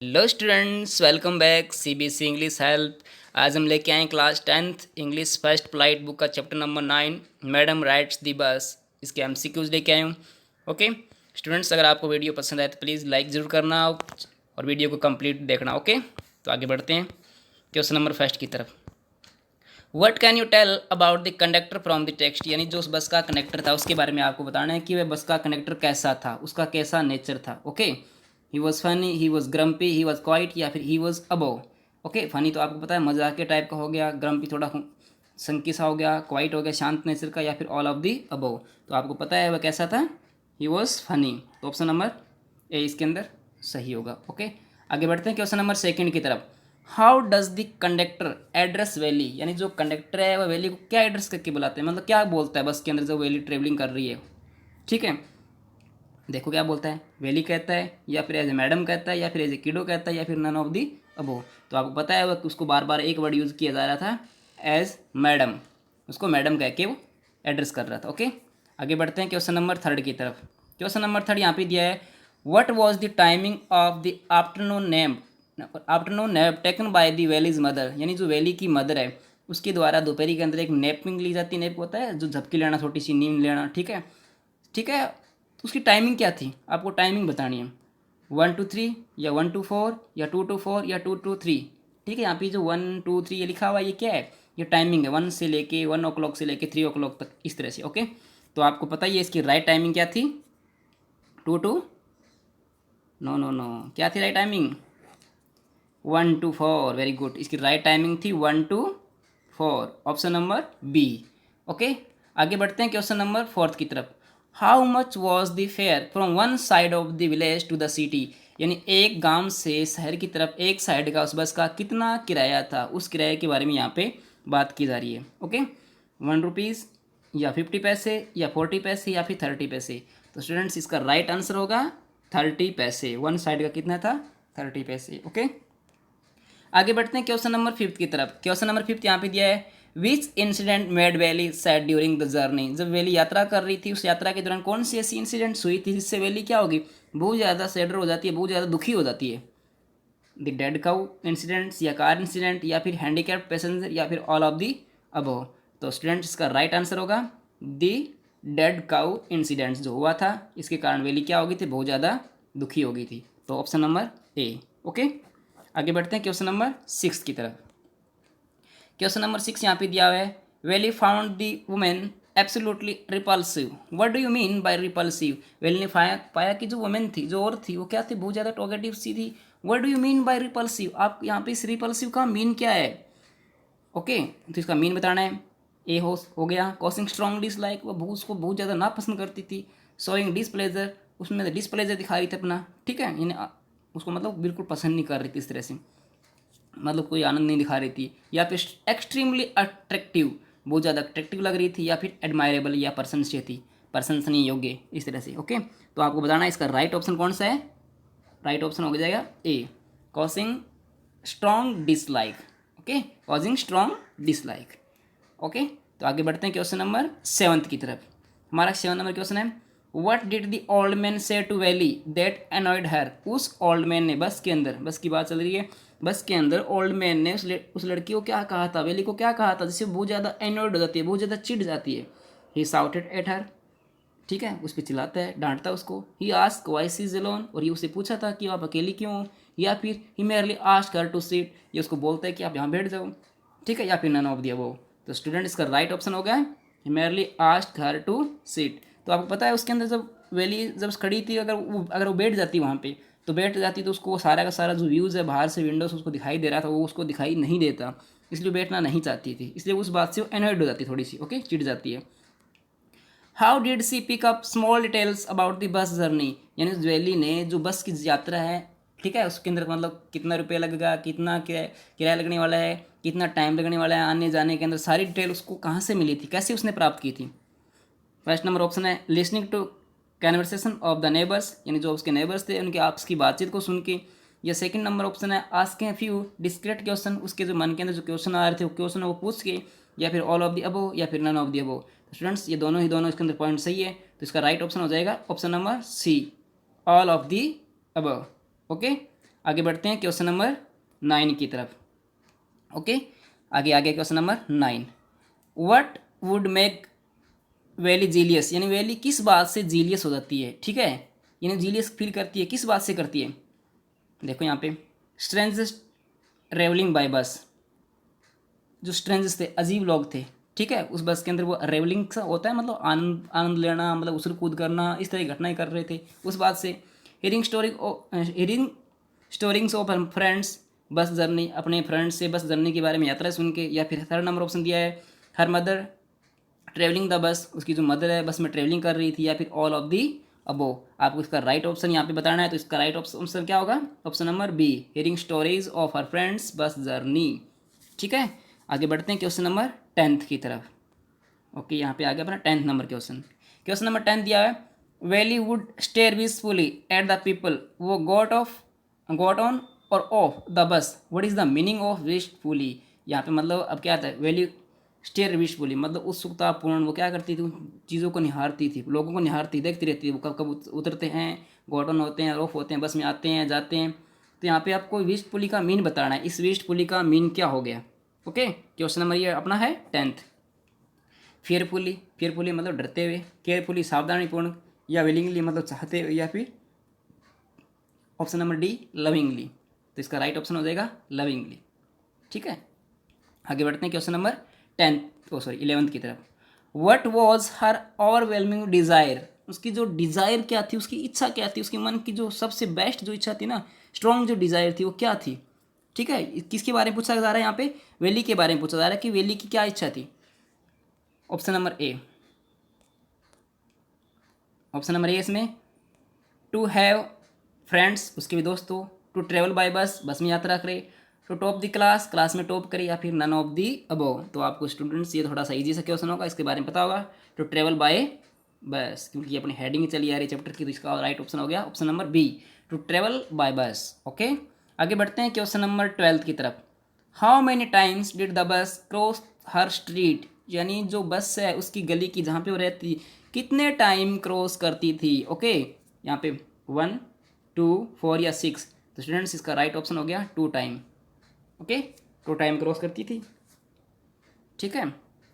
Hello students, welcome back CBSE English help. आज हम लेके आए class 10th English first polite book का चैप्टर नंबर 9 मैडम राइट्स दी बस। इसके एमसीक्यूज लेके आए हूँ। ओके स्टूडेंट्स, अगर आपको वीडियो पसंद आए तो प्लीज़ लाइक ज़रूर करना और वीडियो को कंप्लीट देखना। ओके, तो आगे बढ़ते हैं क्वेश्चन नंबर फर्स्ट की तरफ। What can you tell about the conductor from the text, यानी जो उस बस का कनेक्टर था उसके बारे में आपको बताना है कि वह बस का कनेक्टर कैसा था, उसका कैसा नेचर था। Okay, he was funny, he was grumpy, he was quite या फिर he was above. Okay, funny तो आपको पता है मजाक के टाइप का हो गया, ग्रम्पी थोड़ा संकी सा हो गया, क्वाइट हो गया शांत नेचर का, या फिर ऑल ऑफ दी अबव। तो आपको पता है वह कैसा था, ही वॉज फनी। तो ऑप्शन नंबर ए इसके अंदर सही होगा। ओके, आगे बढ़ते हैं क्वेश्चन नंबर सेकंड की तरफ। How does the conductor address valley, यानी जो कंडक्टर है वह वैली को क्या एड्रेस करके बुलाते हैं, मतलब क्या बोलता है बस के अंदर जो वैली ट्रेवलिंग कर रही है। ठीक है, देखो क्या बोलता है, वैली कहता है या फिर एज ए मैडम कहता है या फिर एज ए किडो कहता है या फिर नन ऑफ दी अबो। तो आपको पता है वह उसको बार बार एक वर्ड यूज़ किया जा रहा था, एज मैडम, उसको मैडम कह के वो एड्रेस कर रहा था। ओके, आगे बढ़ते हैं क्वेश्चन नंबर थर्ड की तरफ। क्वेश्चन नंबर थर्ड यहाँ पे दिया है, what was the timing of the afternoon nap taken by the valleys mother, यानी जो वैली की मदर है उसके द्वारा दोपहरी के अंदर एक नैपिंग ली जाती है। नैप होता है जो झपकी लेना, छोटी सी नींद लेना। ठीक है, ठीक है, तो उसकी टाइमिंग क्या थी, आपको टाइमिंग बतानी है। 1 to 3 या 1 to 4 या 2 to 4 या 2 to 3। ठीक है, यहाँ पे जो 1 2 3 ये लिखा हुआ है ये क्या है, ये टाइमिंग है 1 से लेके 1 o'clock से लेके 3 o'clock तक, इस तरह से। ओके, तो आपको पता ही है इसकी राइट टाइमिंग क्या थी, 2 to, नो नो नो, क्या थी right timing, 1 to 4। Very good, इसकी राइट टाइमिंग थी 1 to 4, option number B. Okay, आगे बढ़ते हैं क्वेश्चन नंबर फोर्थ की तरफ। How much was the fare from one side of the village to the city, यानी एक गांव से शहर की तरफ एक साइड का उस बस का कितना किराया था, उस किराए के बारे में यहाँ पे बात की जा रही है। ओके, 1 रुपीज़ या 50 पैसे या 40 पैसे या फिर 30 पैसे। तो स्टूडेंट्स इसका राइट आंसर होगा 30 पैसे। वन साइड का कितना था, 30 पैसे। ओके, आगे बढ़ते हैं क्वेश्चन नंबर फिफ्थ की तरफ। क्वेश्चन नंबर फिफ्थ यहाँ पे दिया है, which incident made Valli sad during the journey, जब वैली यात्रा कर रही थी उस यात्रा के दौरान कौन सी ऐसी इंसिडेंट्स हुई थी जिससे वैली क्या होगी, बहुत ज़्यादा सैडर हो जाती है, बहुत ज़्यादा दुखी हो जाती है। द डेड काउ इंसिडेंट्स या कार इंसिडेंट या फिर हैंडीकैप्ड पैसेंजर या फिर ऑल ऑफ दी अबव। तो स्टूडेंट्स इसका राइट आंसर होगा द डेड काउ इंसिडेंट्स, जो हुआ था इसके कारण वैली क्या हो गई थी, बहुत ज़्यादा दुखी हो गई थी। तो ऑप्शन नंबर ए। ओके, आगे बढ़ते हैं क्वेश्चन नंबर 6 की तरफ। क्वेश्चन नंबर 6 यहाँ पे दिया हुआ है, Valli found the women absolutely repulsive. What do you mean by repulsive, Valli ने पाया कि जो वुमेन थी, जो औरत थी, वो क्या थी, बहुत ज़्यादा टॉकेटिव सी थी। What do you mean by repulsive, आप यहाँ पे इस रिपल्सिव का मीन क्या है। ओके, तो इसका मीन बताना है। ए हो गया कॉसिंग स्ट्रॉन्ग डिसलाइक, वो उसको बहुत ज़्यादा नापसंद करती थी। शोइंग डिसप्लेजर, उसमें डिसप्लेजर दिखा रही थी अपना। ठीक है, यानी उसको मतलब बिल्कुल पसंद नहीं कर रही थी इस तरह से, मतलब कोई आनंद नहीं दिखा रही थी। या फिर एक्सट्रीमली अट्रैक्टिव, बहुत ज़्यादा अट्रैक्टिव लग रही थी। या फिर एडमायरेबल या प्रशंसनीय थी, प्रशंसनीय योग्य, इस तरह से। ओके, तो आपको बताना है इसका राइट ऑप्शन कौन सा है। राइट ऑप्शन हो जाएगा A, causing strong dislike. Okay, causing strong dislike. Okay, तो आगे बढ़ते हैं क्वेश्चन नंबर 7 की तरफ। हमारा 7 नंबर क्वेश्चन है, what did the old man से टू वैली दैट अनॉयड हर, उस ओल्ड मैन ने, बस के अंदर, बस की बात चल रही है, बस के अंदर ओल्ड मैन ने उस लड़की को क्या कहा था, वैली को क्या कहा था, जिससे बहुत ज़्यादा एनॉयड हो जाती है, बहुत ज़्यादा चिढ़ जाती है। ही साउटेड एट हर, ठीक है, उस पर चिल्लाता है, डांटता है उसको। He ask why she is alone, और ये उसे पूछा था कि आप अकेली क्यों हो। या फिर he merely ask her to sit, ये उसको बोलता है कि आप यहाँ बैठ जाओ। ठीक है, या फिर नन ऑफ दिया वो। तो स्टूडेंट इसका राइट ऑप्शन हो गया he merely ask her to sit. तो आपको पता है उसके अंदर जब वैली जब खड़ी थी, अगर वो बैठ जाती वहाँ पे, तो बैठ जाती तो उसको वो सारा का सारा जो व्यूज़ है बाहर से विंडो से उसको दिखाई दे रहा था, वो उसको दिखाई नहीं देता, इसलिए बैठना नहीं चाहती थी, इसलिए उस बात से वो एनॉयड हो जाती थोड़ी सी। ओके, चिढ़ जाती है। How did she pick up small details about the bus journey, यानी ज्वेली ने जो बस की यात्रा है, ठीक है, उसके अंदर मतलब कितना रुपया लगेगा, कितना किराया लगने वाला है, कितना टाइम लगने वाला है आने जाने के अंदर, सारी डिटेल उसको कहाँ से मिली थी, कैसे उसने प्राप्त की थी। फर्स्ट नंबर ऑप्शन है listening to conversation of the neighbours, यानी जो उसके नेबर्स थे उनके आपस की बातचीत को सुन के। या सेकंड नंबर ऑप्शन है asking a few discrete question, उसके जो मन के अंदर जो क्वेश्चन आ रहे थे वो क्वेश्चन वो पूछ के। या फिर ऑल ऑफ द अबो या फिर नन ऑफ द अबो। तो स्टूडेंट्स ये दोनों इसके अंदर पॉइंट सही है, तो इसका राइट ऑप्शन हो जाएगा option number C, all of the above. Okay, आगे बढ़ते हैं क्वेश्चन नंबर 9 की तरफ। ओके, आगे आगे question number 9, what would make valley zealous, यानी वैली किस बात से जीलियस हो जाती है, ठीक है, यानी जीलियस फील करती है, किस बात से करती है। देखो यहाँ पे स्ट्रेंजर्स ट्रेवलिंग बाय बस, जो स्ट्रेंजर्स थे, अजीब लोग थे, ठीक है, उस बस के अंदर वो ट्रेवलिंग सा होता है, मतलब आनंद आनंद लेना, मतलब उछल कूद करना, इस तरह की घटनाएं कर रहे थे उस बात से। Hearing स्टोरिंग्स of friends bus journey, अपने फ्रेंड्स से बस जर्नी के बारे में यात्रा सुन के। या फिर थर्ड नंबर ऑप्शन दिया है her mother travelling the bus, उसकी जो मदर है बस में ट्रेवलिंग कर रही थी। या फिर ऑल ऑफ दी अबो। आपको इसका राइट ऑप्शन यहाँ पे बताना है, तो इसका राइट ऑप्शन क्या होगा, option number B, hearing stories of her friends bus journey. ठीक है, आगे बढ़ते हैं क्वेश्चन नंबर 10 की तरफ। ओके, यहाँ पे आ गया अपना 10th number question. Question number 10 दिया है, Valli would stare wishfully at the people who got on और off the bus, what is the meaning of wishfully. यहाँ पे मतलब अब क्या आता है, वैली स्टेयर विशफुली मतलब उत्सुकतापूर्ण, वो क्या करती थी, उन चीज़ों को निहारती थी, लोगों को निहारती, देखती रहती थी, वो कब कब उतरते हैं, गॉट ऑन होते हैं, ऑफ होते हैं, बस में आते हैं जाते हैं। तो यहाँ पे आपको विशफुली का मीन बताना है, इस विशफुली का मीन क्या हो गया। ओके, क्वेश्चन नंबर ये अपना है 10th। फेयरफुली मतलब डरते हुए, केयरफुली सावधानीपूर्ण, या विलिंगली मतलब चाहते हुए, या फिर ऑप्शन नंबर डी लविंगली। तो इसका राइट ऑप्शन हो जाएगा लविंगली। ठीक है, आगे बढ़ते हैं क्वेश्चन नंबर 11th की तरफ। What was her overwhelming desire, उसकी जो डिज़ायर क्या थी, उसकी इच्छा क्या थी, उसके मन की जो सबसे बेस्ट जो इच्छा थी ना, स्ट्रॉन्ग जो डिज़ायर थी वो क्या थी। ठीक है, किसके बारे में पूछा जा रहा है यहाँ पे, वेली के बारे में पूछा जा रहा है कि वेली की क्या इच्छा थी। ऑप्शन नंबर ए, इसमें टू हैव फ्रेंड्स, उसके भी दोस्त हो, टू ट्रेवल बाय बस, बस में यात्रा करे, to top the class, class में टॉप करे, या फिर नन ऑफ दी अबव। तो आपको स्टूडेंट्स ये थोड़ा सा इजी सा क्वेश्चन होगा, इसके बारे में पता होगा, टू ट्रेवल बाय बस, क्योंकि अपनी हेडिंग चली आ रही है चैप्टर की, तो इसका राइट ऑप्शन हो गया option number B, to travel by bus. Okay, आगे बढ़ते हैं क्वेश्चन नंबर 12 की तरफ। How many times did the bus cross her street, यानी जो बस है उसकी गली की जहाँ पे वो रहती, कितने टाइम क्रॉस करती थी। ओके, यहाँ पे 1, 2, 4 या 6, तो स्टूडेंट्स इसका राइट ऑप्शन हो गया 2 टाइम। ओके, 2 टाइम क्रॉस करती थी। ठीक है,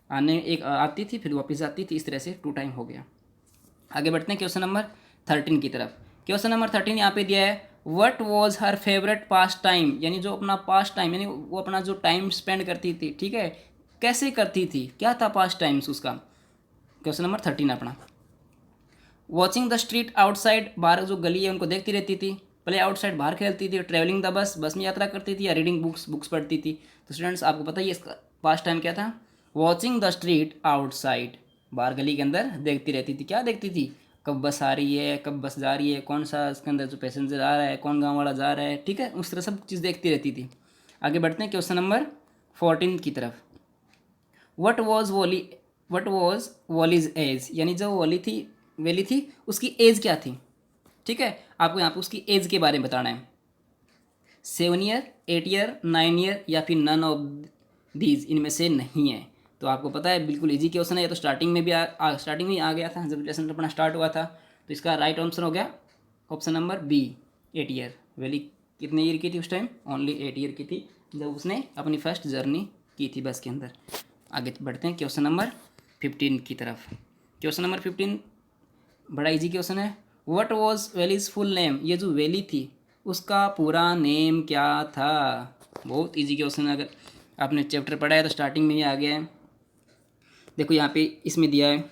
एक आती थी फिर वापस आती थी, इस तरह से 2 टाइम हो गया। आगे बढ़ते हैं क्वेश्चन नंबर 13 की तरफ। क्वेश्चन नंबर 13 यहाँ पे दिया है, what was her favourite pass time, यानी जो अपना पास टाइम, यानी वो अपना जो टाइम स्पेंड करती थी, ठीक है, कैसे करती थी, क्या था पास टाइम्स उसका। क्वेश्चन नंबर 13 अपना, वॉचिंग द स्ट्रीट आउटसाइड, बाहर जो गली है उनको देखती रहती थी, प्ले आउटसाइड बाहर खेलती थी, ट्रेवलिंग द बस, बस में यात्रा करती थी, या रीडिंग बुक्स पढ़ती थी। तो स्टूडेंट्स आपको पता ही है इसका पास टाइम क्या था, वॉचिंग द स्ट्रीट आउटसाइड, बाहर गली के अंदर देखती रहती थी, क्या देखती थी, कब बस आ रही है, कब बस जा रही है, कौन सा इसके अंदर जो पैसेंजर आ रहा है, कौन गाँव वाला जा रहा है, ठीक है, उस तरह सब चीज़ देखती रहती थी। आगे बढ़ते हैं क्वेश्चन नंबर 14 की तरफ। वट वॉज वॉलीज एज, यानी जो वैली थी उसकी एज क्या थी। ठीक है, आपको यहाँ पे उसकी एज के बारे में बताना है, 7 ईयर, 8 ईयर, 9 ईयर, या फिर नन ऑफ दीज, इनमें से नहीं है। तो आपको पता है बिल्कुल इजी क्वेश्चन है, ये तो स्टार्टिंग में भी आ गया था जब लेसन अपना स्टार्ट हुआ था। तो इसका राइट आंसर हो गया option number B, 8 year. Valli कितने ईयर की थी उस टाइम, ओनली 8 ईयर की थी, जब उसने अपनी फर्स्ट जर्नी की थी बस के अंदर। आगे बढ़ते हैं क्वेश्चन नंबर 15 की तरफ। क्वेश्चन नंबर 15 बड़ा इजी क्वेश्चन है, what was valleys full name, ये जो वैली थी उसका पूरा नेम क्या था। बहुत इजी क्वेश्चन है, अगर आपने चैप्टर पढ़ा है तो स्टार्टिंग में ही आ गया है। देखो यहाँ पे इसमें दिया है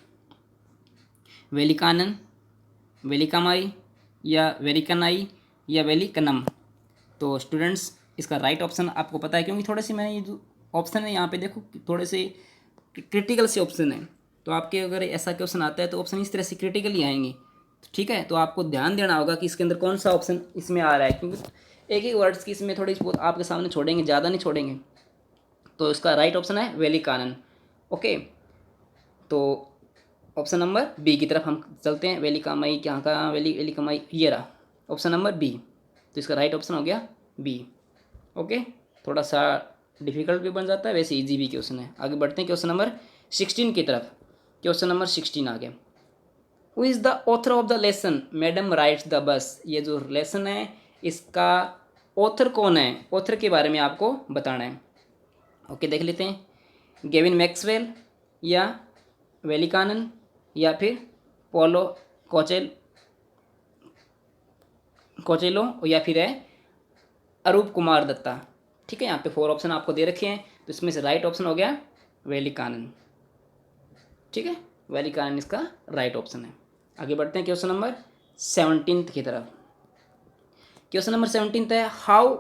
वेलिकानन, वेलिकामाई, या वेलिकनाई, या वेलिकनम। तो स्टूडेंट्स इसका राइट ऑप्शन आपको पता है, क्योंकि थोड़े से मैं ये जो ऑप्शन है यहाँ पे देखो थोड़े से क्रिटिकल से ऑप्शन है, तो आपके अगर ऐसा क्वेश्चन आता है तो ऑप्शन इस तरह से क्रिटिकल ही आएंगे। ठीक है, तो आपको ध्यान देना होगा कि इसके अंदर कौन सा ऑप्शन इसमें आ रहा है, क्योंकि एक एक वर्ड्स की इसमें थोड़ी बहुत आपके सामने छोड़ेंगे, ज़्यादा नहीं छोड़ेंगे। तो इसका राइट ऑप्शन है वेलिकानन। ओके, तो ऑप्शन नंबर बी की तरफ हम चलते हैं, वेलिकामाई क्या का वेलिकामाई ये रहा ऑप्शन नंबर बी। तो इसका राइट ऑप्शन हो गया बी। ओके, थोड़ा सा डिफिकल्ट भी बन जाता है, वैसे इजी भी क्वेश्चन है। आगे बढ़ते हैं क्वेश्चन नंबर 16 की तरफ। क्वेश्चन नंबर 16 आ गया, who is the author of the lesson madam rights the bus, ये जो लेसन है इसका ऑथर कौन है, ऑथर के बारे में आपको बताना है। ओके, देख लेते हैं। गेविन मैक्सवेल या वेलिकानन या फिर पोलो कोचेलो या फिर है अरूप कुमार दत्ता। ठीक है, यहाँ पे 4 ऑप्शन आपको दे रखे हैं, तो इसमें से राइट ऑप्शन हो गया वेलिकानन। ठीक है, वेलिकानन इसका राइट ऑप्शन है। आगे बढ़ते हैं क्वेश्चन नंबर 17 की तरफ। क्वेश्चन नंबर 17 है, how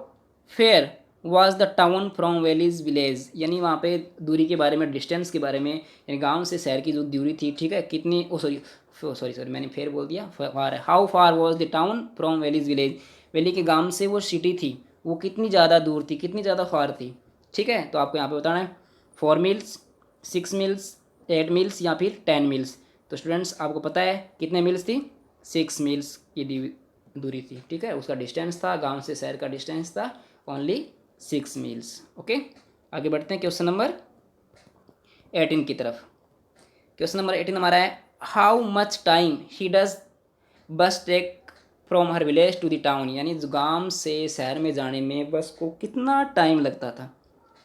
fair was the town from valleys village, यानी वहाँ पे दूरी के बारे में, डिस्टेंस के बारे में, यानी गांव से शहर की जो दूरी थी, ठीक है, कितनी, ओ सॉरी मैंने फेयर बोल दिया, फार है। How far was the town from valleys village, valley के गांव से वो सिटी थी वो कितनी ज़्यादा दूर थी, कितनी ज़्यादा फार थी। ठीक है, तो आपको यहाँ पे बताना है 4 मील्स, 6 मील्स, 8 मील्स या फिर 10 मील्स। तो स्टूडेंट्स आपको पता है कितने मील्स थी, 6 मील्स की दूरी थी। ठीक है, उसका डिस्टेंस था, गांव से शहर का डिस्टेंस था ओनली 6 मील्स। ओके, आगे बढ़ते हैं क्वेश्चन नंबर 18 की तरफ। क्वेश्चन नंबर 18 हमारा है, how much time he does bus take from her village to the town, यानी गांव से शहर में जाने में बस को कितना टाइम लगता था।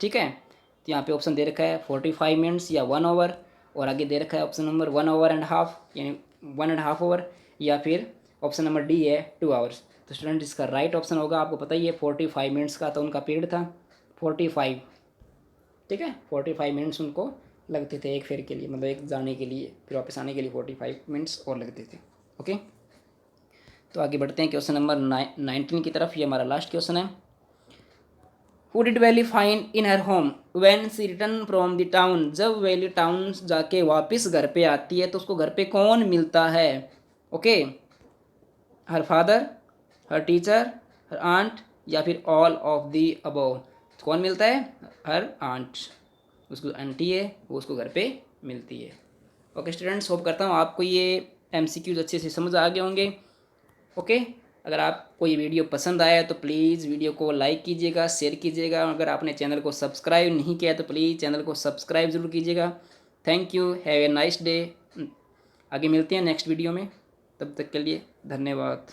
ठीक है, तो यहाँ पे ऑप्शन दे रखा है 45 मिनट्स या 1 आवर, और आगे दे रखा है option number 1 our and half, यानी 1.5 आवर, या फिर ऑप्शन नंबर डी है 2 आवर्स। तो स्टूडेंट इसका राइट ऑप्शन होगा, आपको पता ही है 45 मिनट्स का तो उनका पीरियड था, 45। ठीक है, 45 मिनट्स उनको लगते थे एक फेर के लिए, मतलब एक जाने के लिए, फिर वापस आने के लिए 45 मिनट्स और लगते थे। ओके, तो आगे बढ़ते हैं क्वेश्चन नंबर 19 की तरफ। ये हमारा लास्ट क्वेश्चन है, who did Valli find in her home when she return from the town, जब वैली टाउन जाके वापस घर पे आती है तो उसको घर पे कौन मिलता है। ओके, हर फादर, हर टीचर, हर आंट या फिर ऑल ऑफ दी अबव। कौन मिलता है, हर आंट, उसको आंटी है वो उसको घर पे मिलती है। ओके स्टूडेंट्स, होप करता हूँ आपको ये MCQs अच्छे से समझ आ गए होंगे। ओके, अगर आपको ये वीडियो पसंद आया तो प्लीज़ वीडियो को लाइक कीजिएगा, शेयर कीजिएगा। अगर आपने चैनल को सब्सक्राइब नहीं किया तो प्लीज़ चैनल को सब्सक्राइब ज़रूर कीजिएगा। Thank you, have a nice day. आगे मिलते हैं नेक्स्ट वीडियो में, तब तक के लिए धन्यवाद।